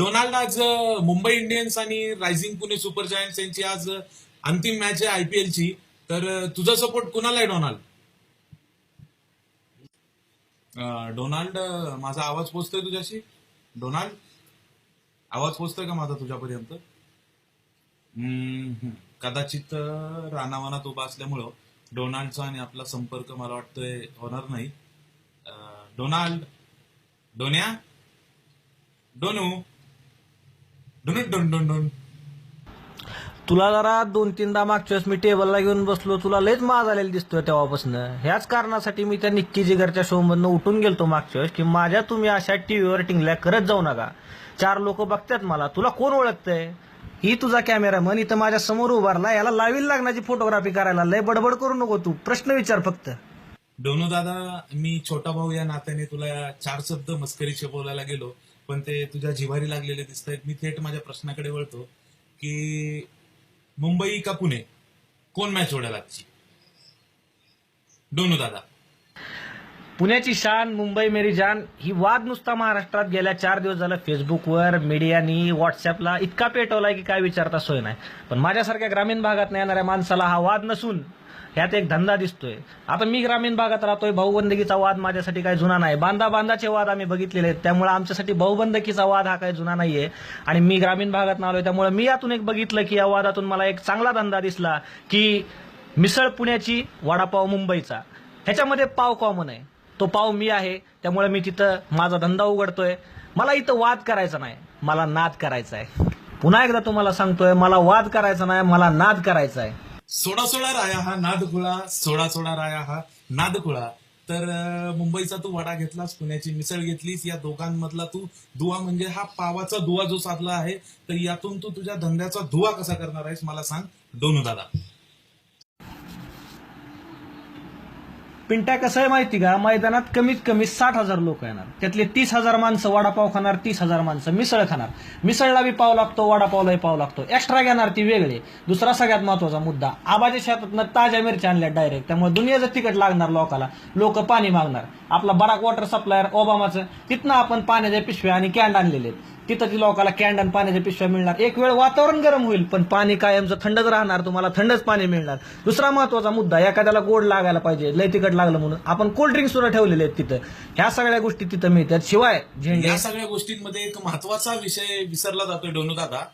Donald आज Mumbai Indians आणि rising Pune super giants यांची आज अंतिम मॅच आहे आयपीएलची. तर तुझा सपोर्ट कुणाला आहे डोनाल्ड? डोनाल्ड, माझा आवाज पोचतोय तुझ्याशी? डोनाल्ड, आवाज पोचतोय का माझा तुझ्यापर्यंत? कदाचित रानावनात उभा असल्यामुळं डोनाल्डचा आणि आपला संपर्क मला वाटतंय होणार नाही. डोनाल्ड, डोन्या, डोनू, डोनू, डोन डोन डोन. तुला जरा 2-3दा मागच्या वेळेस मी टेबलला घेऊन बसलो, तुला लयच माज आलेला दिसतोय तेव्हापासून. ह्याच कारणासाठी मी त्या निक्की जिगरच्या शो मधनं उठून गेलतो मागच्या वेळेस की माझ्या तुम्ही अशा टीव्हीवर टिंगल्या करत जाऊ नका. 4 लोक बघतात मला, तुला कोण ओळखतंय? ही तुझा कॅमेरामन इथं माझ्या समोर उभारला, याला लावील लागण्याची फोटोग्राफी करायला. लय बडबड करू नको, तू प्रश्न विचार फक्त. डोनू दादा, मी छोटा भाऊ या नात्याने तुला 4 शब्द मस्करीचे बोलायला गेलो, पण ते तुझ्या जिव्हारी लागलेले दिसत आहेत. मी थेट माझ्या प्रश्नाकडे वळतो की मुंबई का पुणे, कोण मॅच ओढेल आजची? डोनू दादा. पुण्याची शान, मुंबई मेरी जान, ही वाद नुसता महाराष्ट्रात गेल्या 4 दिवस झालं फेसबुकवर, मीडियानी, व्हॉट्सअपला इतका पेटवलाय की काय विचारता सोय नाही. पण माझ्यासारख्या ग्रामीण भागात येणाऱ्या माणसाला हा वाद नसून ह्यात एक धंदा दिसतोय. आता मी ग्रामीण भागात राहतोय, भाऊबंदकीचा वाद माझ्यासाठी काही जुना नाही. बांधाचे वाद आम्ही बघितलेले आहेत, त्यामुळे आमच्यासाठी भाऊबंदकीचा वाद हा काही जुना नाहीये. आणि मी ग्रामीण भागात आलोय, त्यामुळे मी यातून एक बघितलं की या वादातून मला एक चांगला धंदा दिसला की मिसळ पुण्याची, वडापाव मुंबईचा. ह्याच्यामध्ये पाव कॉमन आहे, तो पाव मी आहे, त्यामुळे मी तिथं माझा धंदा उघडतोय. मला इथं वाद करायचा नाही, मला नाद करायचा आहे. पुन्हा एकदा तुम्हाला सांगतोय, मला वाद करायचा नाही, मला नाद करायचा आहे. सोडा सोडा राया हा नादखुळा, सोडा सोडा राया हा नादखुळा. तर मुंबईचा तू वडा घेतलास, पुण्याची मिसळ घेतलीस, या दोघांमधला तू दुवा म्हणजे हा पावाचा दुवा जो साधला आहे, तर यातून तू तुझ्या धंद्याचा दुवा कसा करणार आहेस मला सांग डोनू दादा. पिंट्या, कसं आहे माहिती का, मैदानात कमीत कमी 60,000 लोक येणार, त्यातले 30,000 माणसं वडापाव खाणार, 30,000 माणसं मिसळ खाणार. मिसळला बी पाव लागतो, वडापावलाही पाव लागतो. एक्स्ट्रा घेणार ती वेगळी. दुसरा सगळ्यात महत्वाचा मुद्दा, आबाच्या शेतातनं ताज्या मिरच्या आणल्या डायरेक्ट, त्यामुळे दुनियाचं तिकट लागणार लोकाला. लोक पाणी मागणार. आपला बराक वॉटर सप्लायर ओबामाचं, तिथनं आपण पाण्याच्या पिशव्या आणि कॅन्ड आणलेले आहेत. तिथं ती लोकांना कॅन्ड आणि पाण्याच्या पिशव्या मिळणार. एक वेळ वातावरण गरम होईल, पण पाणी कायमचं थंडच राहणार, तुम्हाला थंडच पाणी मिळणार. दुसरा महत्वाचा मुद्दा, एखाद्याला गोड लागायला पाहिजे, लय तिखट लागलं म्हणून आपण कोल्ड्रिंक सुद्धा ठेवलेले आहेत तिथं. ह्या सगळ्या गोष्टी तिथं मिळतात. शिवाय या सगळ्या गोष्टींमध्ये एक महत्वाचा विषय विसरला जातोय डोनू दादा.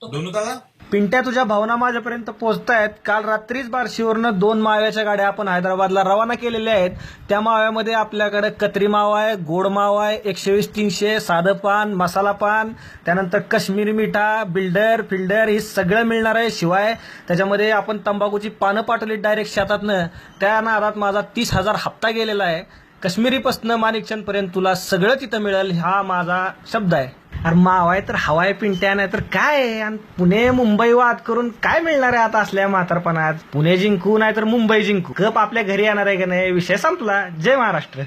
डोनू दादा, पिंट्या, तुझ्या भावना माझ्यापर्यंत पोहोचतायत. काल रात्रीच बार्शीवरनं 2 माव्याच्या गाड्या आपण हैदराबादला रवाना केलेल्या आहेत. त्या माव्यामध्ये आपल्याकडे कत्री मावा आहे, गोड मावा आहे, 120-300, साधं पान, मसाला पान, त्यानंतर काश्मीरी मिठा, बिल्डर फिल्डर, हे सगळं मिळणार आहे. शिवाय त्याच्यामध्ये आपण तंबाखूची पानं पाठवली डायरेक्ट शेतातनं. त्या नादात माझा 30,000 हप्ता गेलेला आहे. काश्मीरीपासून माणिकचंद पर्यंत तुला सगळं तिथं मिळेल, हा माझा शब्द आहे. अरे मावा आहे तर हवाय पिंट्या, नाही तर काय. आणि पुणे मुंबई वाद करून काय मिळणार आहे आता असल्या म्हातारपणात? पुणे जिंकू नाही तर मुंबई जिंकू, कप आपल्या घरी येणार आहे का नाही, विषय संपला. जय महाराष्ट्र.